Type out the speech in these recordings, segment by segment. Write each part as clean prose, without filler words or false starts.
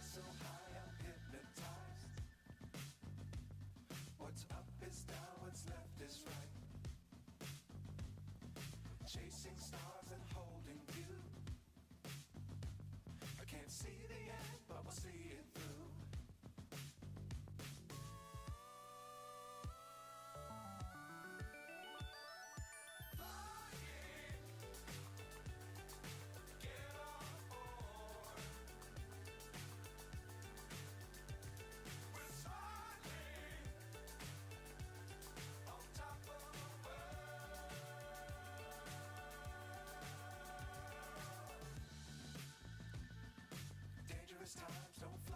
So high, I'm hypnotized. What's up is down, what's left is right. Chasing stars and holding you. I can't see the end, but we'll see it through. Times don't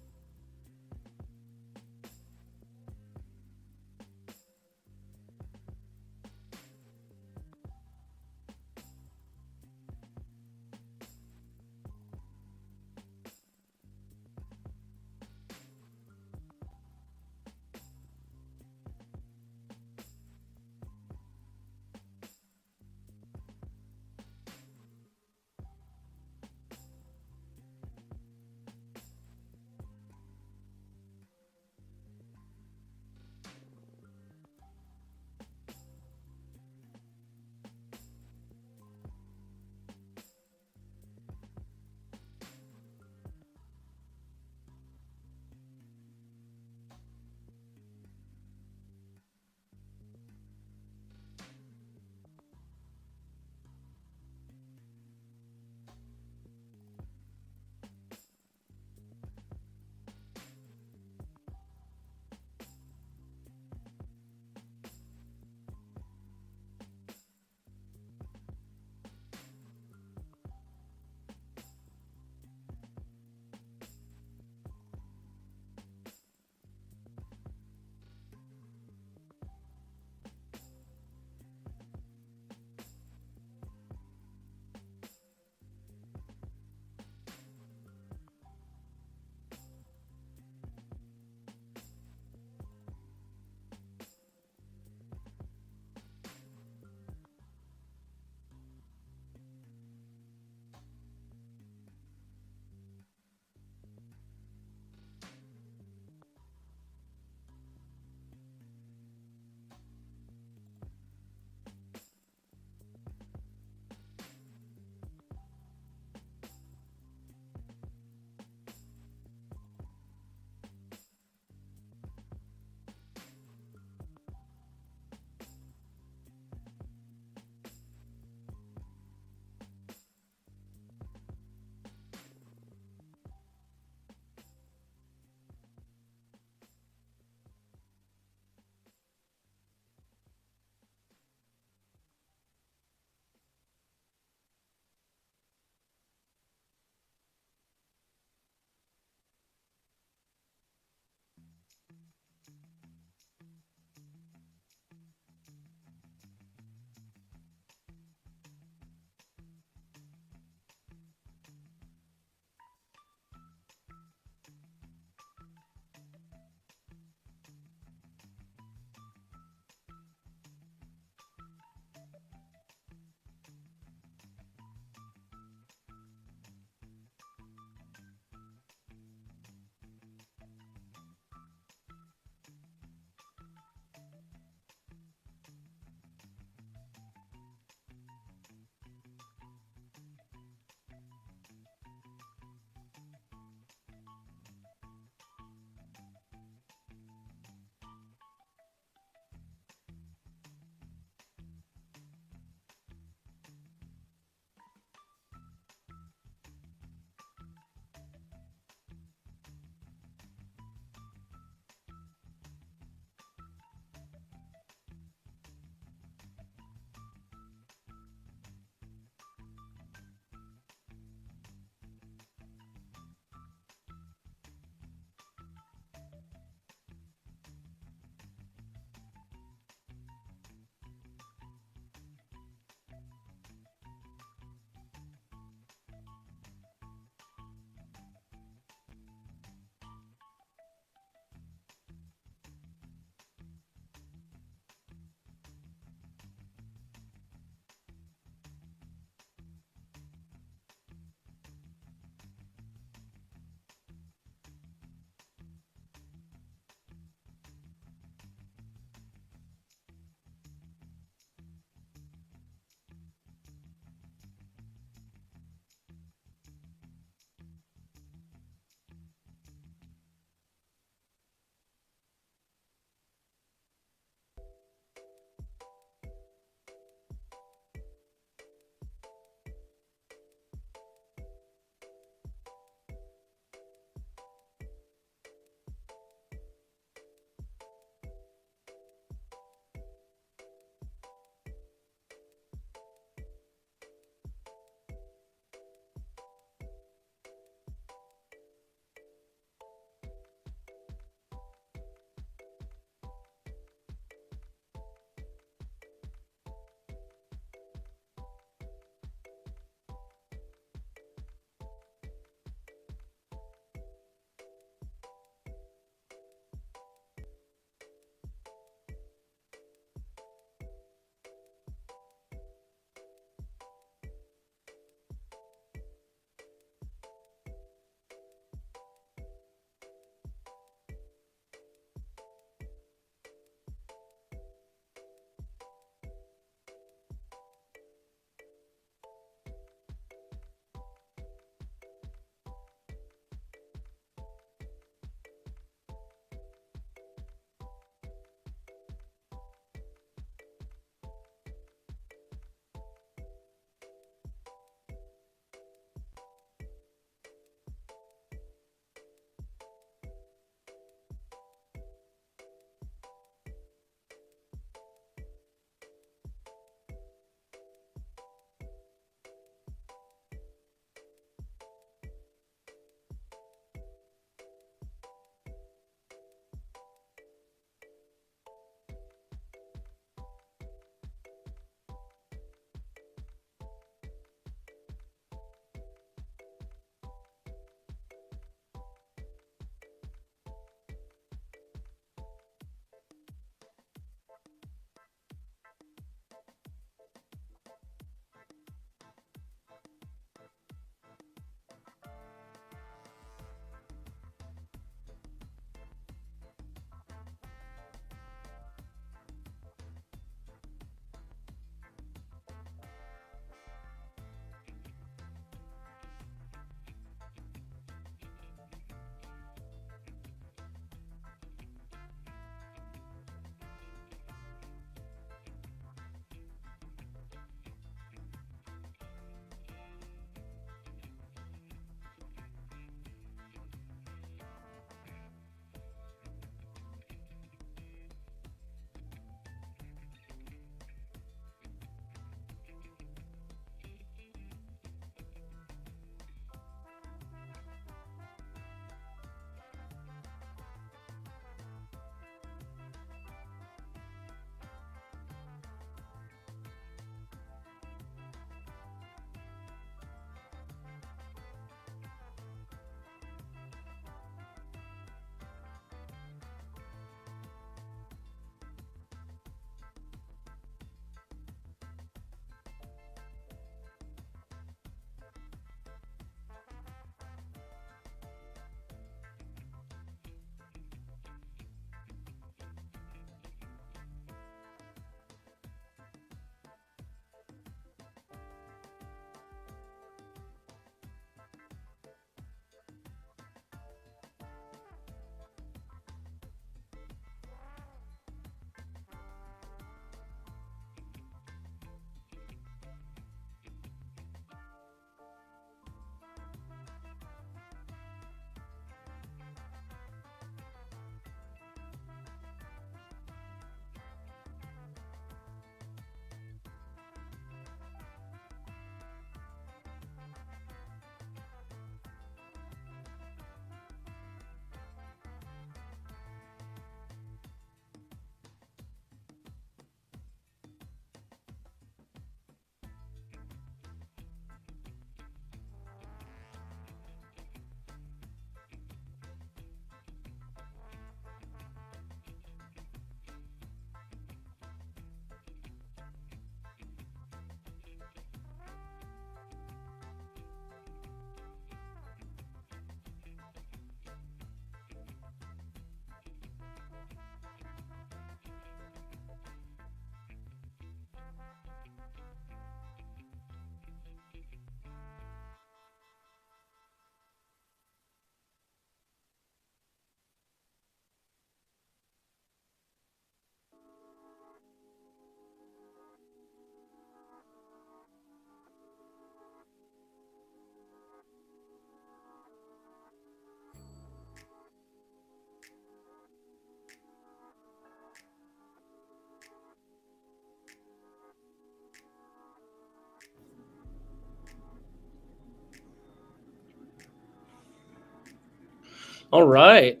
All right.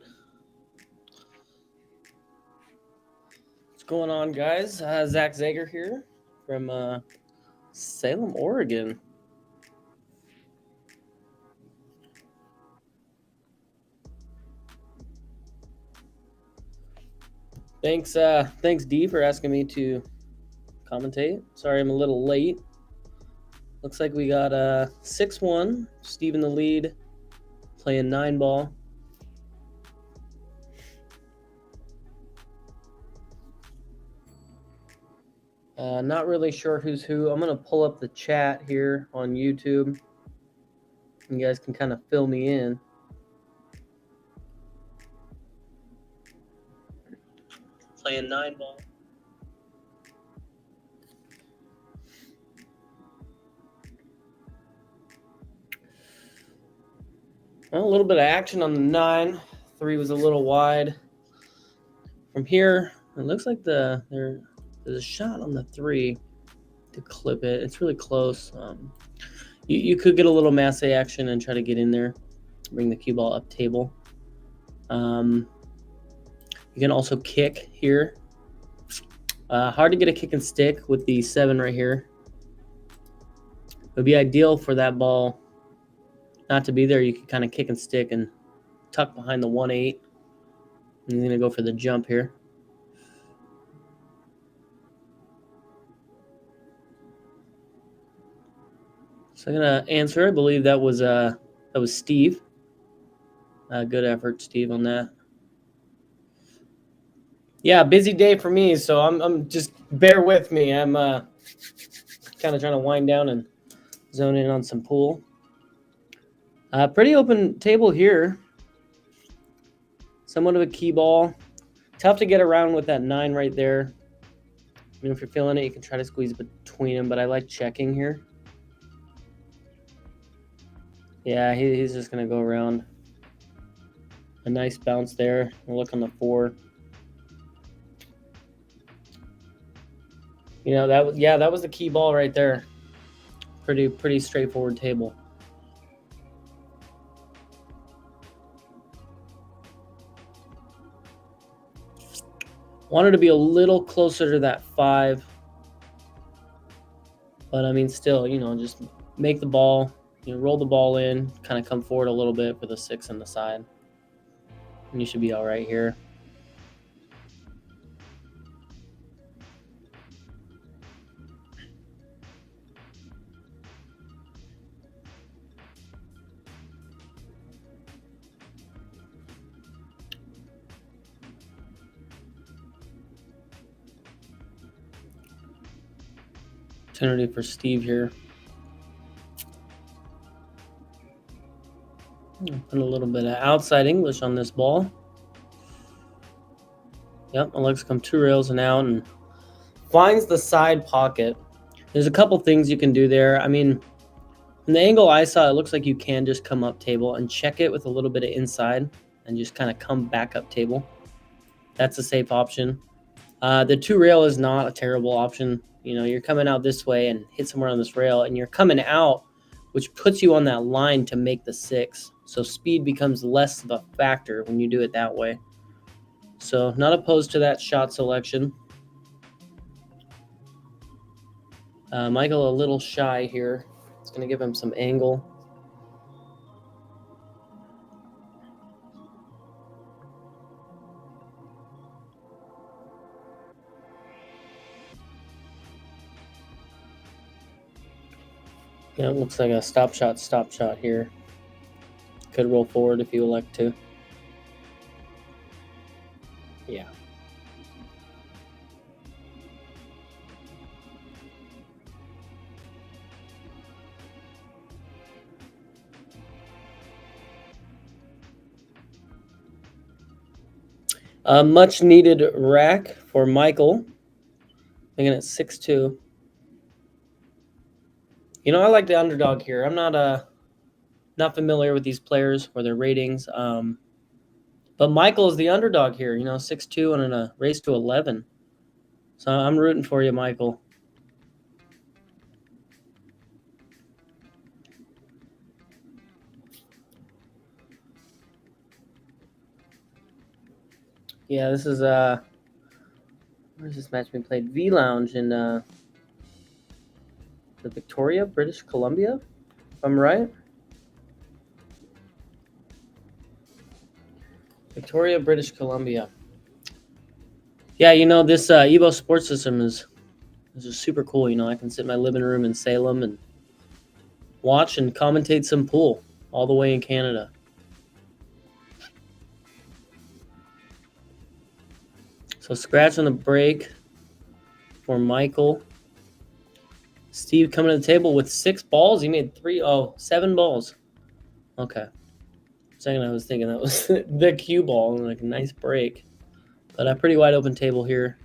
What's going on, guys? Zach Zager here from Salem, Oregon. Thanks D for asking me to commentate. Sorry I'm a little late. Looks like we got 6-1. Steve in the lead, playing 9-ball. Not really sure who's who. I'm gonna pull up the chat here on YouTube. You guys can kind of fill me in. Playing 9-ball. Well, a little bit of action on the 9. 3 was a little wide. From here, it looks like there's a shot on the 3 to clip it. It's really close. You could get a little masse action and try to get in there, bring the cue ball up table. You can also kick here. Hard to get a kick and stick with the 7 right here. It would be ideal for that ball not to be there. You can kind of kick and stick and tuck behind the 1-8. He's going to go for the jump here. So I'm going to answer. I believe that was Steve. Good effort, Steve, on that. Yeah, busy day for me, so I'm just bear with me. I'm kind of trying to wind down and zone in on some pool. Pretty open table here. Somewhat of a key ball. Tough to get around with that 9 right there. I mean, if you're feeling it, you can try to squeeze between them, but I like checking here. Yeah, he's just going to go around. A nice bounce there. We'll look on the 4. You know, that was the key ball right there. Pretty straightforward table. Wanted to be a little closer to that 5. But I mean, still, just make the ball, roll the ball in, kind of come forward a little bit for the 6 on the side. And you should be all right here. Opportunity for Steve here. Put a little bit of outside English on this ball. Yep, Alex come 2 rails and out and finds the side pocket. There's a couple things you can do there. I mean, from the angle I saw, it looks like you can just come up table and check it with a little bit of inside and just kind of come back up table. That's a safe option. The 2 rail is not a terrible option. You're coming out this way and hit somewhere on this rail, and you're coming out, which puts you on that line to make the 6. So speed becomes less of a factor when you do it that way. So not opposed to that shot selection. Michael a little shy here. It's going to give him some angle. Yeah, it looks like a stop shot here. Could roll forward if you elect to. Yeah. A much needed rack for Michael. Making it 6-2. I like the underdog here. I'm not familiar with these players or their ratings. But Michael is the underdog here, 6-2 and in a race to 11. So I'm rooting for you, Michael. Yeah, this is where's this match being played? V Lounge in the Victoria, British Columbia, if I'm right. Victoria, British Columbia. Yeah, you know, this EvoSports system is just super cool. You know, I can sit in my living room in Salem and watch and commentate some pool all the way in Canada. So scratch on the break for Michael. Steve coming to the table with 6 balls. He made 7 balls. Okay. Second, I was thinking that was the cue ball, like a nice break. But a pretty wide open table here.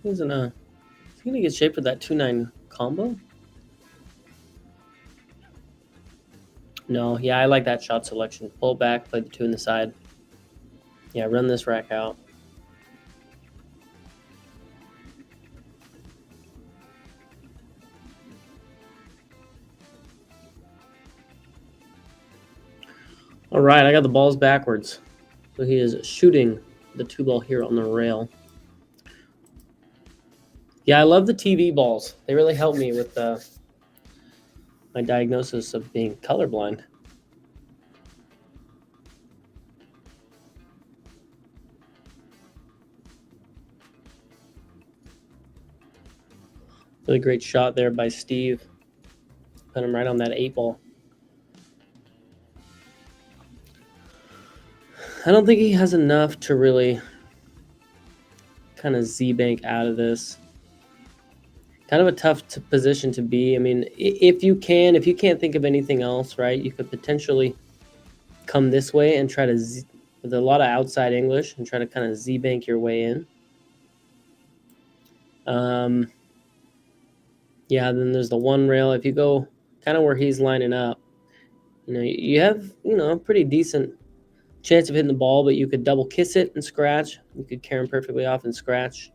He's gonna get shaped with that 2-9 combo. No, yeah, I like that shot selection. Pull back, play the 2 in the side. Yeah, run this rack out. All right, I got the balls backwards. So he is shooting the 2 ball here on the rail. Yeah, I love the TV balls. They really help me with my diagnosis of being colorblind. Really great shot there by Steve. Put him right on that 8 ball. I don't think he has enough to really kind of Z-bank out of this. Kind of a tough position to be. I mean, if you can't think of anything else, right, you could potentially come this way and try to with a lot of outside English and try to kind of Z-bank your way in. Yeah, then there's the 1 rail. If you go kind of where he's lining up, you know, you have, you know, a pretty decent chance of hitting the ball, but you could double kiss it and scratch. You could carry him perfectly off and scratch.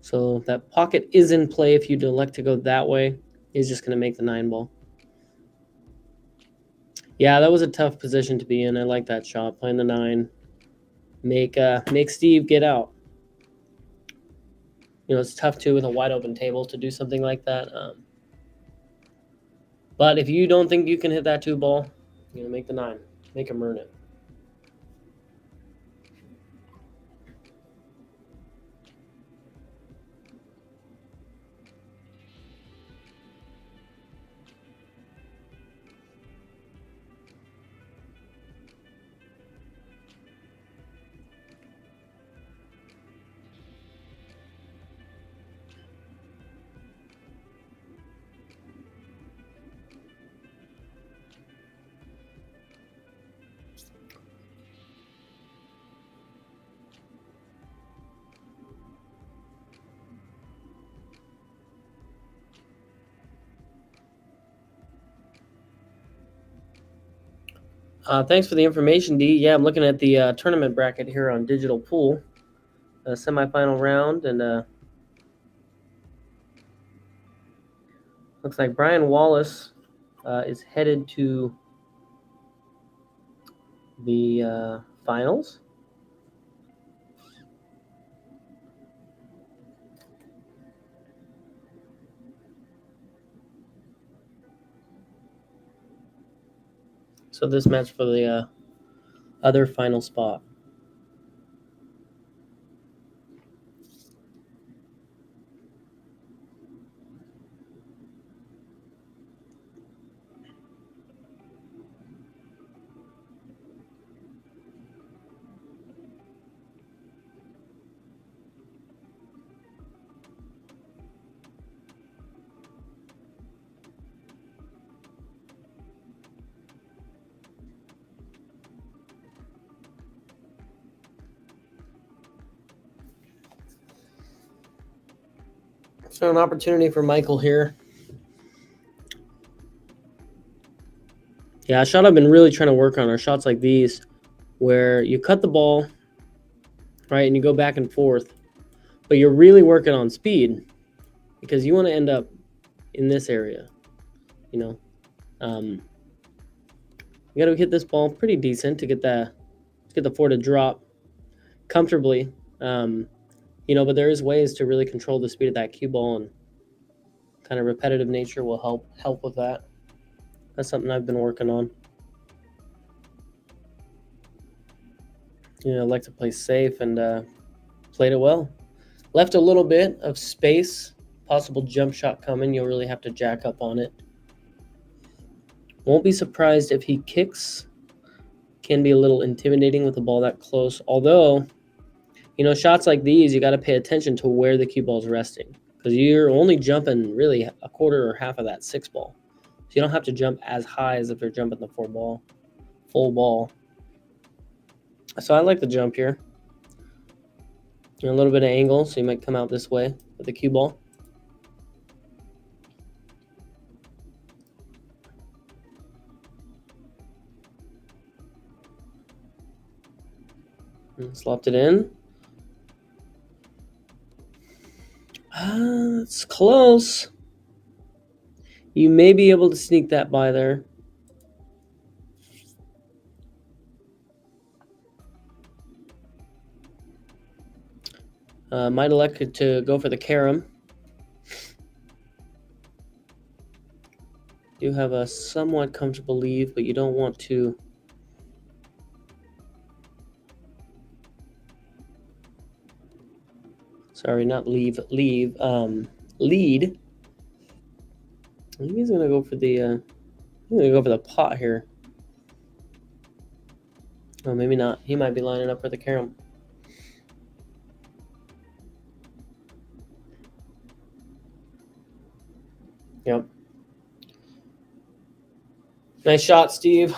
So that pocket is in play if you'd elect to go that way. He's just going to make the 9 ball. Yeah, that was a tough position to be in. I like that shot. Playing the 9. Make Steve get out. You know, it's tough, too, with a wide open table to do something like that. But if you don't think you can hit that 2 ball, you know, make the 9. Make him earn it. Thanks for the information, D. Yeah, I'm looking at the tournament bracket here on Digital Pool. Semifinal round, and looks like Brian Wallace is headed to the finals. So this match for the other final spot. So an opportunity for Michael here. Yeah, a shot I've been really trying to work on are shots like these, where you cut the ball, right, and you go back and forth, but you're really working on speed. because you want to end up in this area, you know. You got to hit this ball pretty decent to get the 4 to drop comfortably. You know, but there is ways to really control the speed of that cue ball, and kind of repetitive nature will help with that. That's something I've been working on. You know, I like to play safe, and played it well. Left a little bit of space, possible jump shot coming. You'll really have to jack up on it. Won't be surprised if he kicks. Can be a little intimidating with the ball that close. Although, you know, shots like these, you got to pay attention to where the cue ball is resting, because you're only jumping really a quarter or half of that 6 ball. So you don't have to jump as high as if you're jumping the 4 ball, full ball. So I like the jump here. A little bit of angle, so you might come out this way with the cue ball. And slopped it in. It's close. You may be able to sneak that by there. Might elect to go for the carom. You have a somewhat comfortable leave, but you don't want to. Sorry, not leave. Lead. I think he's gonna go for the. I'm gonna go for the pot here. Oh, maybe not. He might be lining up for the carom. Yep. Nice shot, Steve.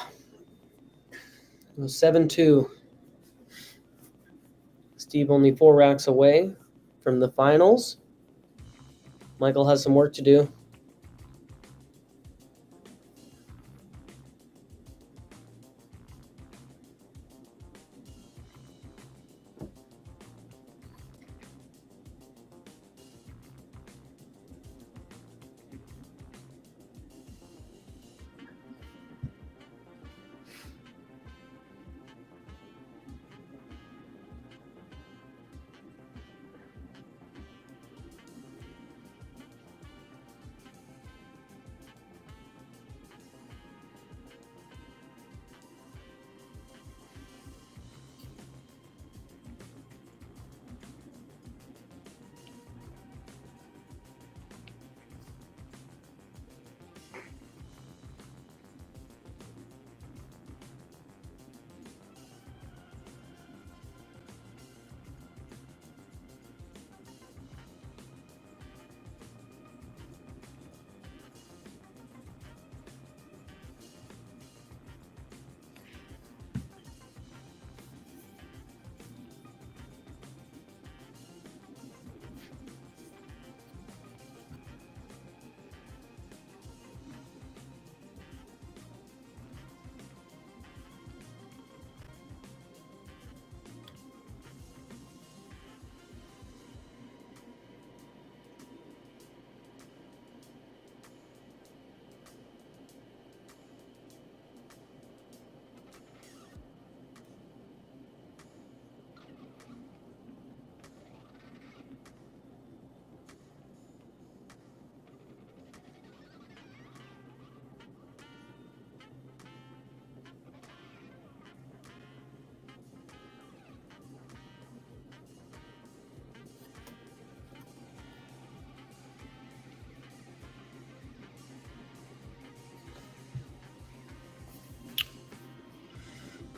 7-2. Steve only 4 racks away from the finals. Michael has some work to do.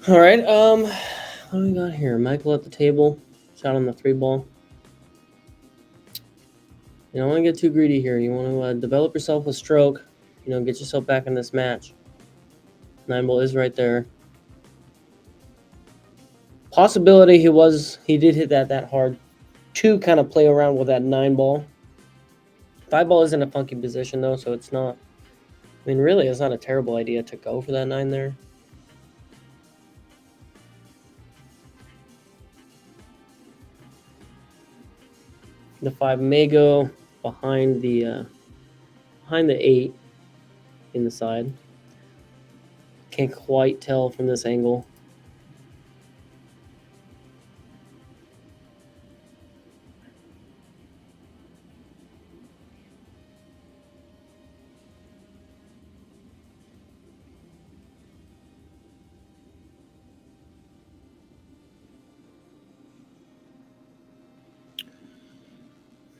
All right. What do we got here? Michael at the table. Shot on the 3 ball. You don't want to get too greedy here. You want to develop yourself a stroke. You know, get yourself back in this match. 9 ball is right there. Possibility he did hit that hard to kind of play around with that 9 ball. 5 ball is in a funky position though, so it's not. I mean, really, it's not a terrible idea to go for that 9 there. The 5 may go. behind the 8 in the side. Can't quite tell from this angle.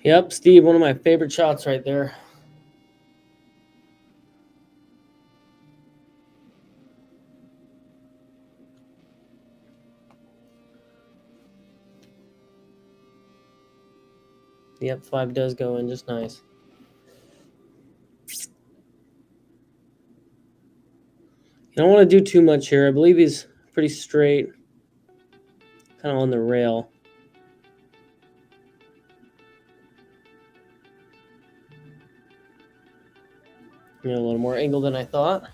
Yep, Steve, one of my favorite shots right there. Yep, 5 does go in just nice. You don't want to do too much here. I believe he's pretty straight, kind of on the rail. A little more angle than I thought.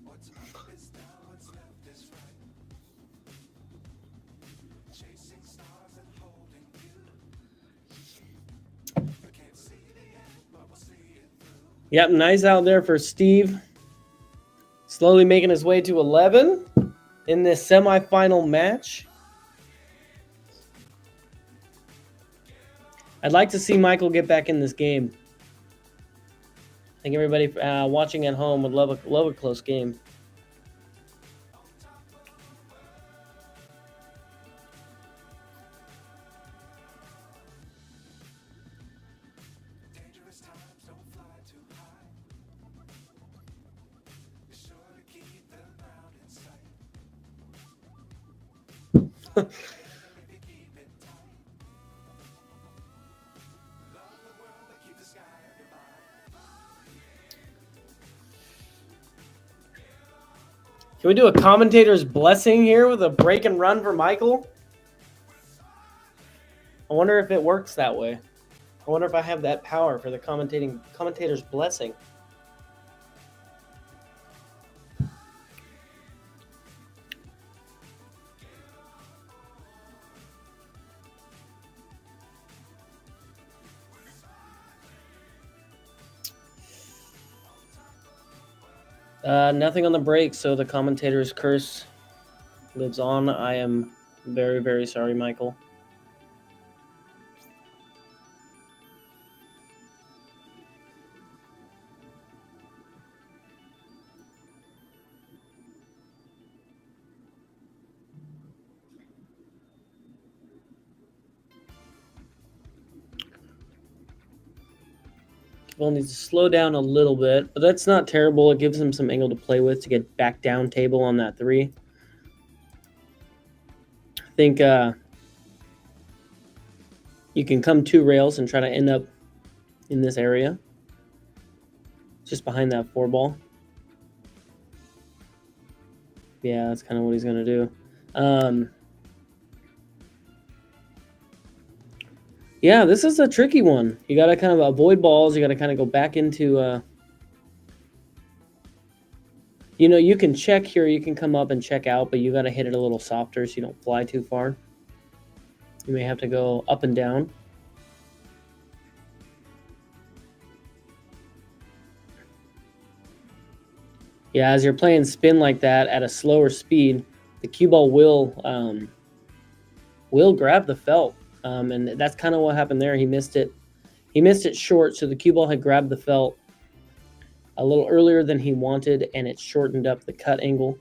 What's up is down, what's left is right. Chasing stars and holding you. I can't see the end, but we'll see it through. Yep, nice out there for Steve. Slowly making his way to 11 in this semifinal match. I'd like to see Michael get back in this game. I think everybody watching at home would love a close game. Dangerous times don't fly too high. Be sure to keep them out in sight. Maybe keep it tight. Love the world, but keep the sky on your mind. Can we do a commentator's blessing here with a break and run for Michael? I wonder if it works that way. I wonder if I have that power for the commentator's blessing. Nothing on the break, so the commentator's curse lives on. I am very, very sorry, Michael. Well, needs to slow down a little bit, but that's not terrible. It gives him some angle to play with to get back down table on that 3. I think you can come 2 rails and try to end up in this area, just behind that 4 ball. Yeah, that's kind of what he's going to do. Yeah, this is a tricky one. You got to kind of avoid balls. You got to kind of go back into, you can check here. You can come up and check out, but you got to hit it a little softer so you don't fly too far. You may have to go up and down. Yeah, as you're playing spin like that at a slower speed, the cue ball will grab the felt. And that's kind of what happened there. He missed it. He missed it short, so the cue ball had grabbed the felt a little earlier than he wanted, and it shortened up the cut angle.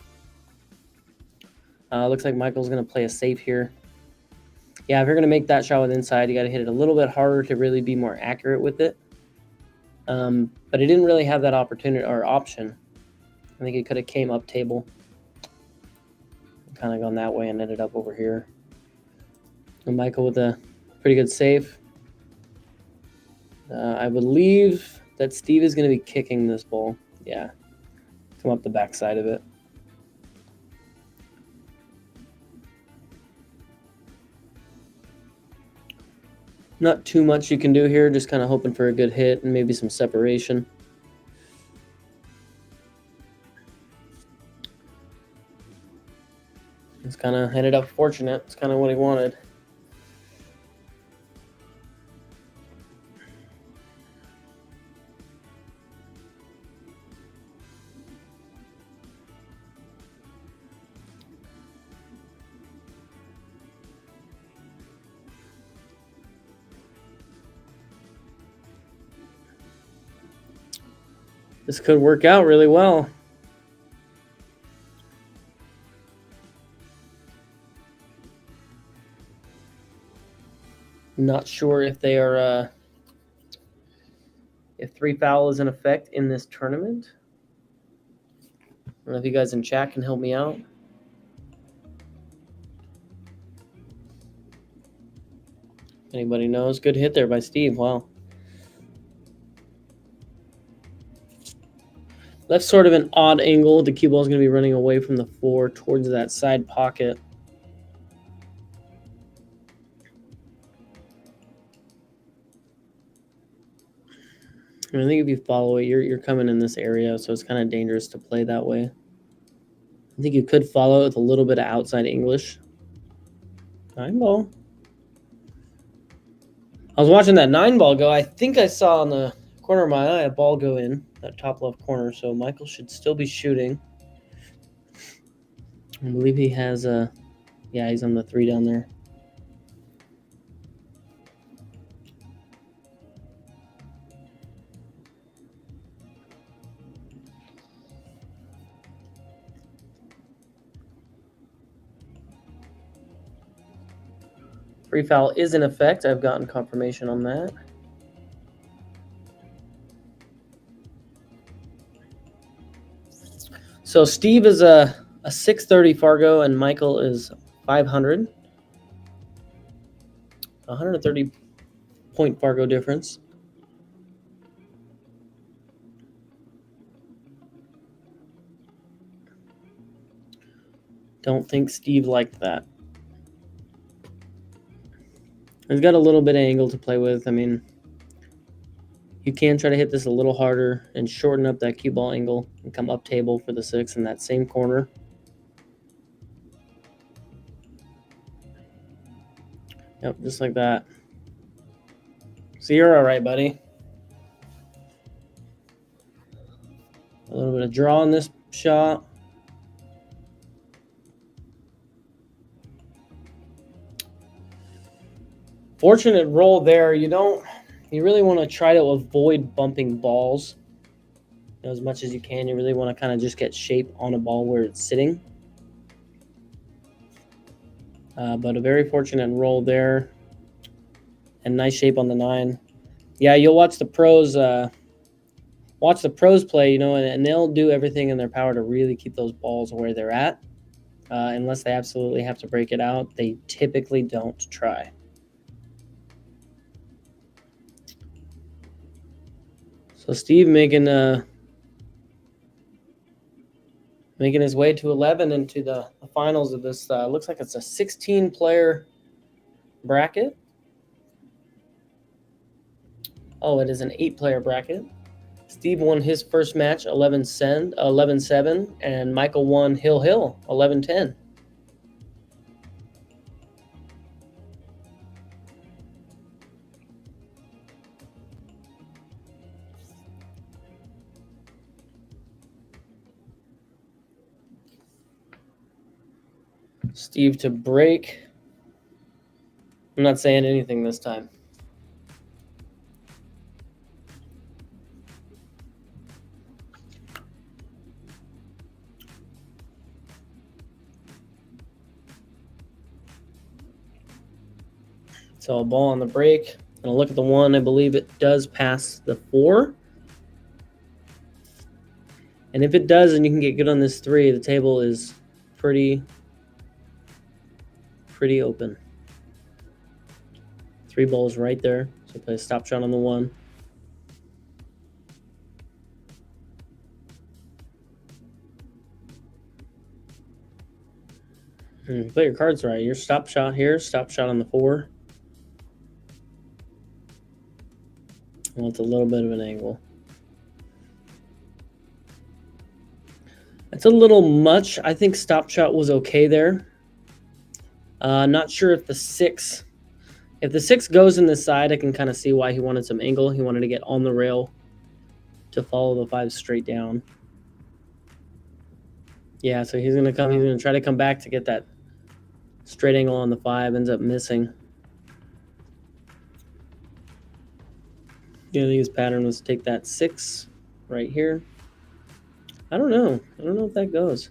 Looks like Michael's going to play a safe here. Yeah, if you're going to make that shot with inside, you got to hit it a little bit harder to really be more accurate with it. But he didn't really have that opportunity or option. I think he could have came up table, kind of gone that way and ended up over here. And Michael with a pretty good save. I believe that Steve is going to be kicking this ball. Yeah, come up the backside of it. Not too much you can do here, just kind of hoping for a good hit and maybe some separation. It's kind of ended up fortunate. It's kind of what he wanted. This could work out really well. Not sure if they are if 3 foul is in effect in this tournament. I don't know if you guys in chat can help me out. Anybody knows? Good hit there by Steve. Wow. That's sort of an odd angle. The cue ball is going to be running away from the 4 towards that side pocket. I think if you follow it, you're coming in this area, so it's kind of dangerous to play that way. I think you could follow it with a little bit of outside English. 9 ball. I was watching that 9 ball go. I think I saw on the corner of my eye a ball go in that top left corner, so Michael should still be shooting. I believe he has yeah, he's on the 3 down there. Free foul is in effect. I've gotten confirmation on that. So Steve is a 630 Fargo and Michael is 500. 130 point Fargo difference. Don't think Steve liked that. He's got a little bit of angle to play with. I mean, you can try to hit this a little harder and shorten up that cue ball angle and come up table for the 6 in that same corner. Yep, just like that. So you're all right, buddy. A little bit of draw on this shot. Fortunate roll there. You really want to try to avoid bumping balls as much as you can. You really want to kind of just get shape on a ball where it's sitting. But a very fortunate roll there. And nice shape on the 9. Yeah, you'll watch the pros play, and they'll do everything in their power to really keep those balls where they're at. Unless they absolutely have to break it out, they typically don't try. So Steve making his way to 11 into the finals of this. Looks like it's a 16-player bracket. Oh, it is an 8-player bracket. Steve won his first match 11-7, and Michael won Hill 11-10. Steve to break. I'm not saying anything this time. So a ball on the break. Gonna look at the 1. I believe it does pass the 4. And if it does, and you can get good on this 3, the table is pretty open. 3 balls right there. So play a stop shot on the 1. Play your cards right. Your stop shot here, stop shot on the 4. Well, it's a little bit of an angle. It's a little much. I think stop shot was okay there. Not sure if the 6... If the 6 goes in the side, I can kind of see why he wanted some angle. He wanted to get on the rail to follow the 5 straight down. Yeah, so he's going to come. He's going to try to come back to get that straight angle on the 5. Ends up missing. Yeah, I think his pattern was to take that 6 right here. I don't know. I don't know if that goes.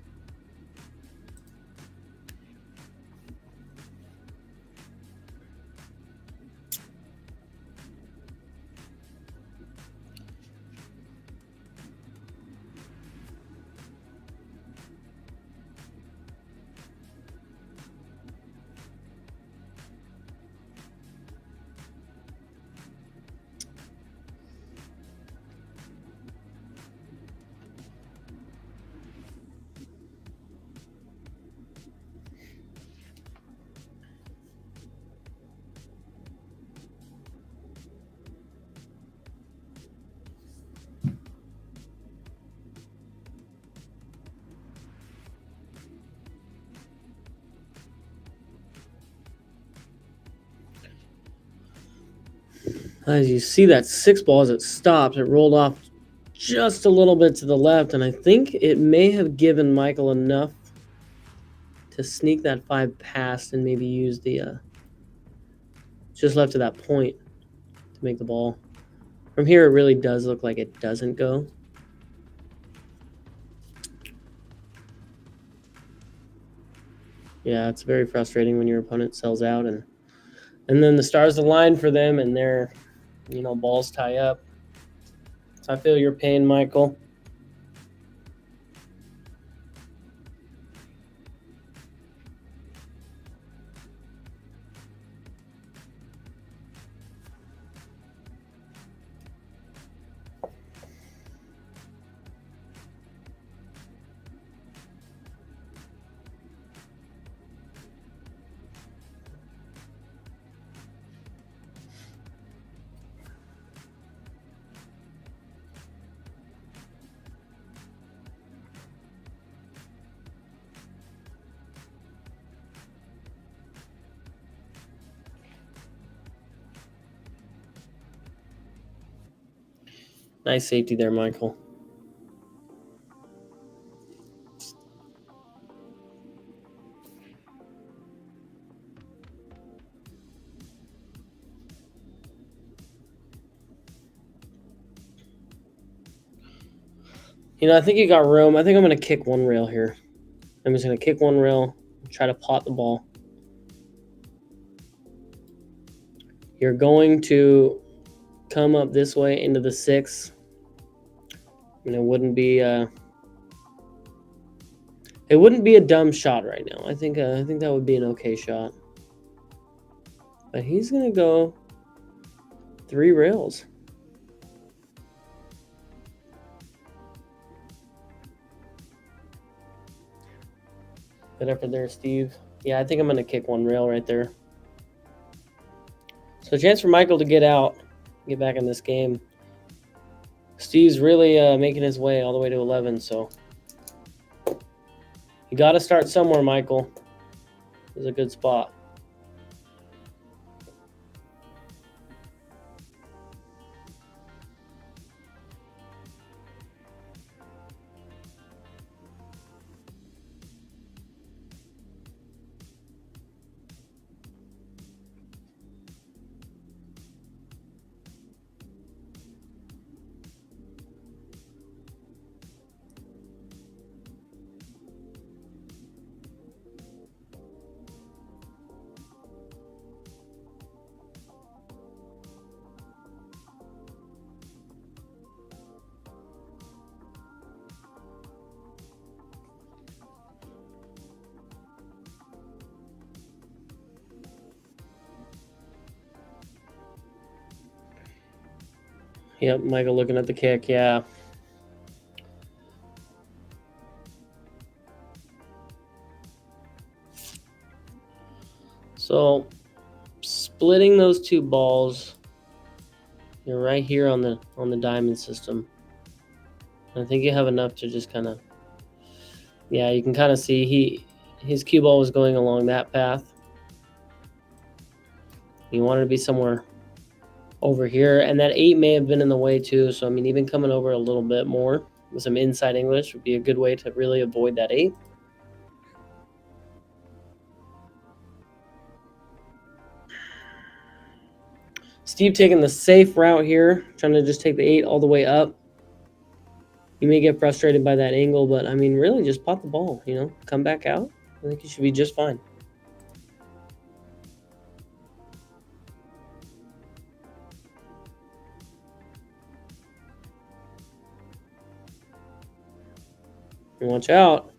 As you see that 6 ball as it stopped, it rolled off just a little bit to the left, and I think it may have given Michael enough to sneak that 5 past and maybe use the just left to that point to make the ball. From here, it really does look like it doesn't go. Yeah, it's very frustrating when your opponent sells out, and then the stars align for them, and their balls tie up. So I feel your pain, Michael. Nice safety there, Michael. I think you got room. I think I'm going to kick one rail here. I'm just going to kick one rail, try to pot the ball. You're going to come up this way into the 6. And it wouldn't be a dumb shot right now. I think that would be an okay shot. But he's going to go 3 rails. Good effort there, Steve. Yeah, I think I'm going to kick one rail right there. So a chance for Michael to get out, get back in this game. Steve's really making his way all the way to 11, so you got to start somewhere, Michael. This is a good spot. Yep, Michael looking at the kick, yeah. So, splitting those 2 balls You're right here on the diamond system. I think you have enough to just kind of, yeah, you can kind of see his cue ball was going along that path. You wanted to be somewhere over here, and that 8 may have been in the way too. So I mean, even coming over a little bit more with some inside English would be a good way to really avoid that 8. Steve taking the safe route here, trying to just take the 8 all the way up. You may get frustrated by that angle, but I mean, really just pot the ball, you know, come back out. I think you should be just fine. And watch out.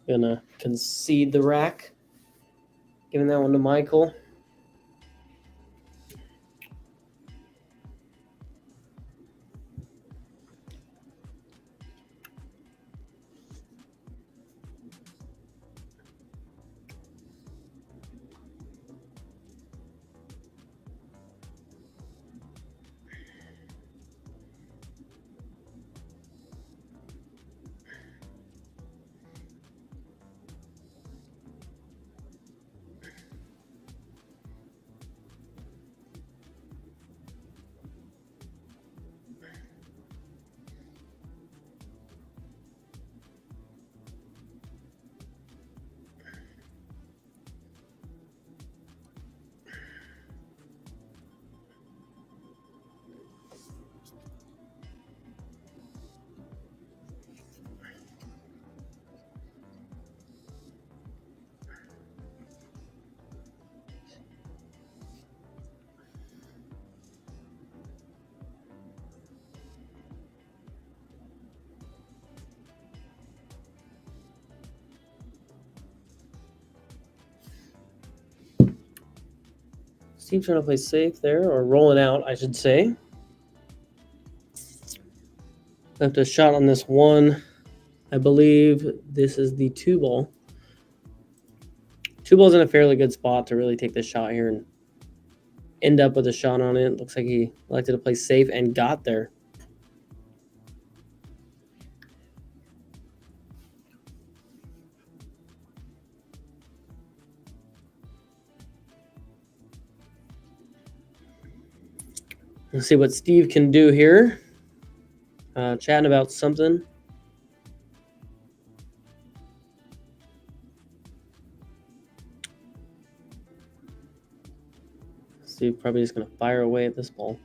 Gonna concede the rack. Giving that one to Michael. Steve trying to play safe there, or rolling out, I should say. Left a shot on this one. I believe this is the 2 ball. 2 ball's in a fairly good spot to really take this shot here and end up with a shot on it. Looks like he elected to play safe and got there. Let's see what Steve can do here. Chatting about something. Steve probably just going to fire away at this ball.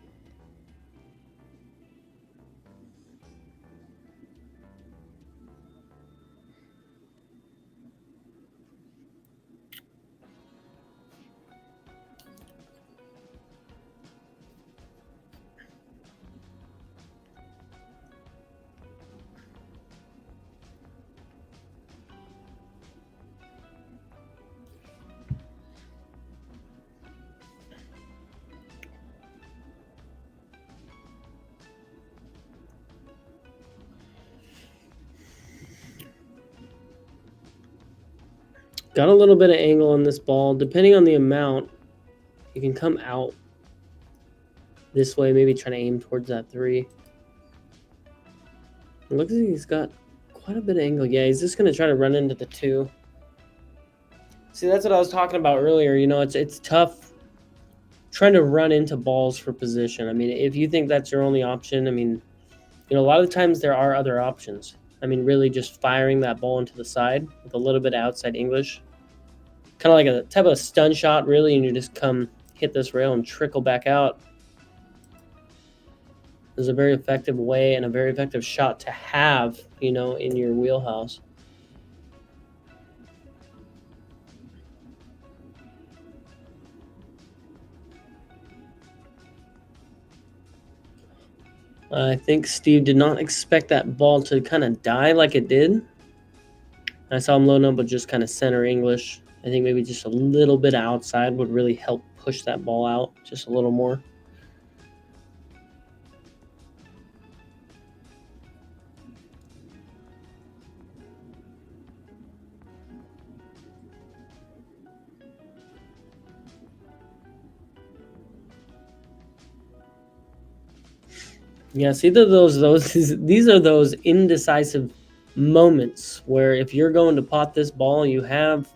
Got a little bit of angle on this ball. Depending on the amount, you can come out this way, maybe trying to aim towards that 3. It looks like he's got quite a bit of angle. Yeah, he's just going to try to run into the 2. See, that's what I was talking about earlier. You know, it's tough trying to run into balls for position. I mean, if you think that's your only option, I mean, you know, a lot of times there are other options. I mean, really just firing that ball into the side with a little bit of outside English. Kind of like a type of stun shot, really, and you just come hit this rail and trickle back out. There's a very effective way and a very effective shot to have, you know, in your wheelhouse. I think Steve did not expect that ball to kind of die like it did. I saw him loading up with just kind of center English. I think maybe just a little bit outside would really help push that ball out just a little more. Yeah, see these are those indecisive moments where if you're going to pot this ball, you have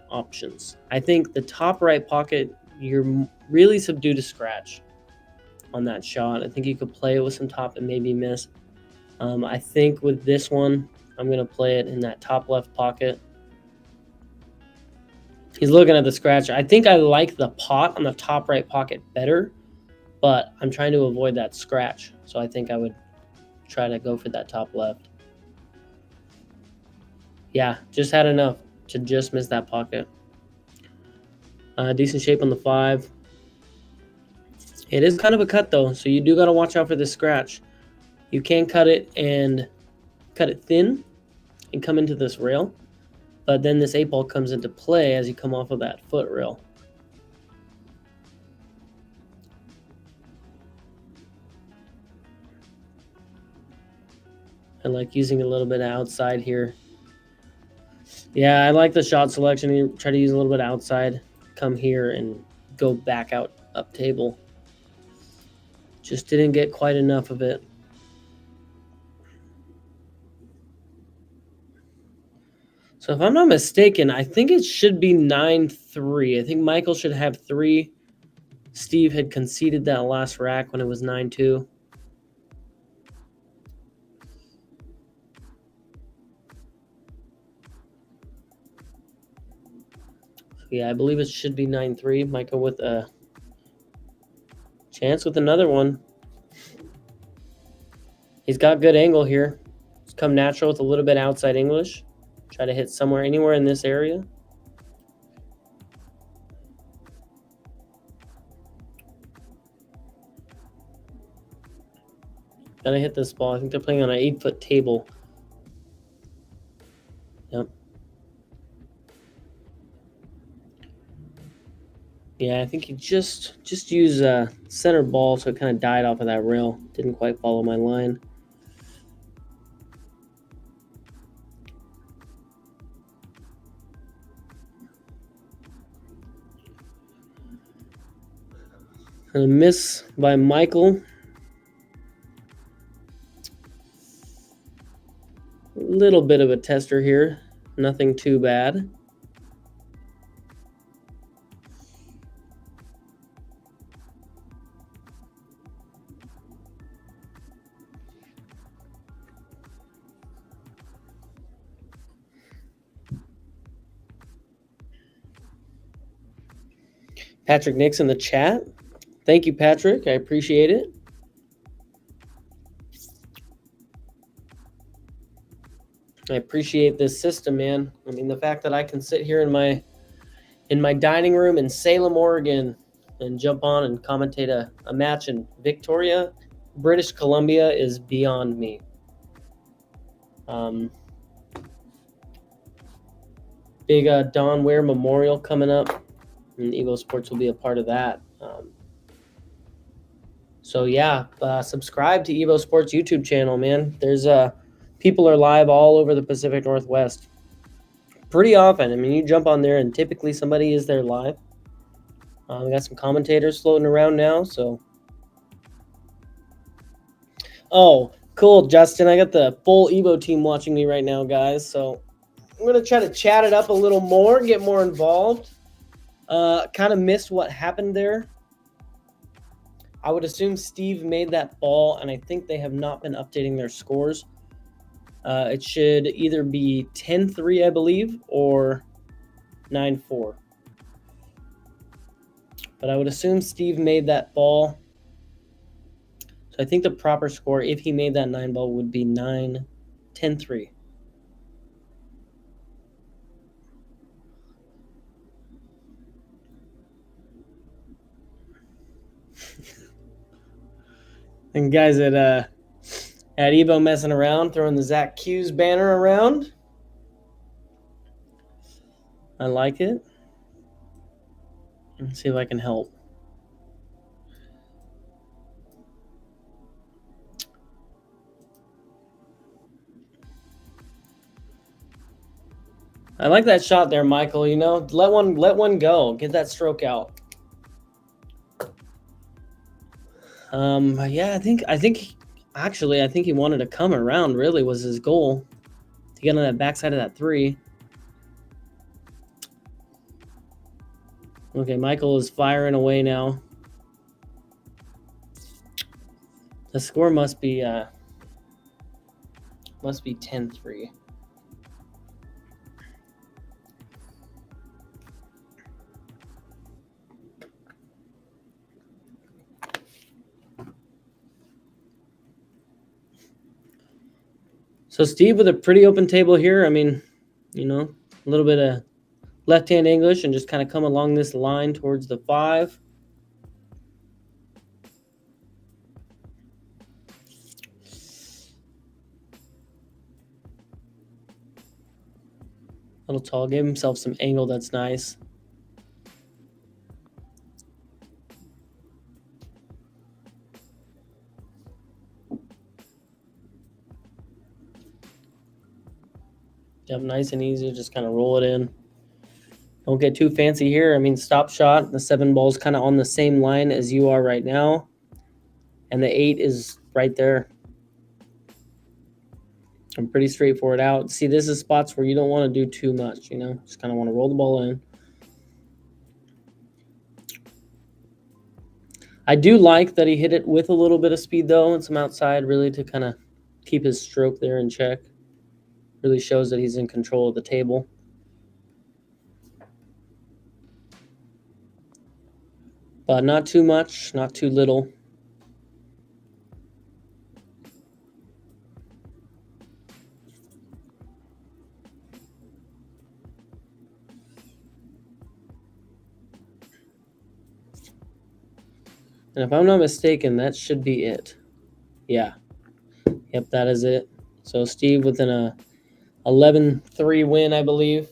options. I think the top right pocket, you're really subdued to scratch on that shot. I think you could play it with some top and maybe miss. I think with this one, I'm going to play it in that top left pocket. He's looking at the scratch. I think I like the pot on the top right pocket better, but I'm trying to avoid that scratch. So I think I would try to go for that top left. Yeah, just had enough to just miss that pocket. Decent shape on the 5. It is kind of a cut though, so you do got to watch out for the scratch. You can cut it thin and come into this rail, but then this 8 ball comes into play as you come off of that foot rail. I like using a little bit outside here. Yeah, I like the shot selection. You try to use a little bit outside, come here and go back out up table. Just didn't get quite enough of it. So if I'm not mistaken, I think it should be 9-3. I think Michael should have 3. Steve had conceded that last rack when it was 9-2. Yeah, I believe it should be 9-3. Michael with a chance with another one. He's got good angle here. It's come natural with a little bit outside English. Try to hit anywhere in this area. Gotta hit this ball. I think they're playing on an 8-foot table. Yep. Yeah, I think he just used center ball, so it kind of died off of that rail. Didn't quite follow my line. And a miss by Michael. A little bit of a tester here. Nothing too bad. Patrick Nix in the chat. Thank you, Patrick. I appreciate it. I appreciate this system, man. I mean, the fact that I can sit here in my dining room in Salem, Oregon, and jump on and commentate a match in Victoria, British Columbia is beyond me. Big Don Ware Memorial coming up, and EvoSports will be a part of that. So yeah, subscribe to EvoSports YouTube channel, man. There's people are live all over the Pacific Northwest pretty often. I mean, you jump on there and typically somebody is there live. We got some commentators floating around now, so. Oh, cool, Justin. I got the full Evo team watching me right now, guys. So I'm going to try to chat it up a little more, get more involved. Kind of missed what happened there. I would assume Steve made that ball, and I think they have not been updating their scores. It should either be 10-3, I believe, or 9-4. But I would assume Steve made that ball. So I think the proper score, if he made that 9 ball, would be 10-3. And guys at Evo messing around, throwing the Zach Hughes banner around. I like it. Let's see if I can help. I like that shot there, Michael. You know, let one go. Get that stroke out. Yeah, I think actually he wanted to come around, really was his goal. To get on that backside of that 3. Okay, Michael is firing away now. The score must be 10-3. So Steve with a pretty open table here. I mean, you know, a little bit of left-hand English and just kind of come along this line towards the 5. Little tall, gave himself some angle that's nice. Yep, nice and easy, just kind of roll it in. Don't get too fancy here. I mean, stop shot. The 7 ball's kind of on the same line as you are right now. And the 8 is right there. I'm pretty straightforward out. See, this is spots where you don't want to do too much, you know. Just kind of want to roll the ball in. I do like that he hit it with a little bit of speed, though, and some outside, really, to kind of keep his stroke there in check. Really shows that he's in control of the table. But not too much, not too little. And if I'm not mistaken, that should be it. Yeah. Yep, that is it. So Steve with an 11-3 win, I believe,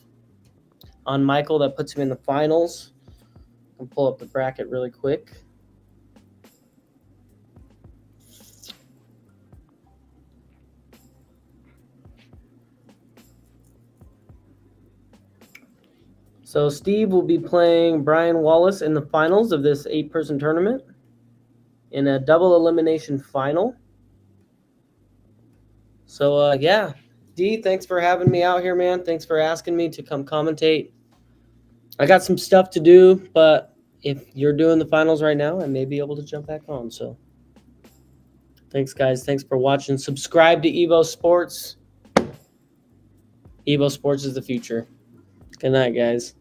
on Michael. That puts him in the finals. I'll pull up the bracket really quick. So Steve will be playing Brian Wallace in the finals of this 8-person tournament in a double elimination final. So, yeah. D, thanks for having me out here, man. Thanks for asking me to come commentate. I got some stuff to do, but if you're doing the finals right now, I may be able to jump back on. So thanks, guys. Thanks for watching. Subscribe to EvoSports. EvoSports is the future. Good night, guys.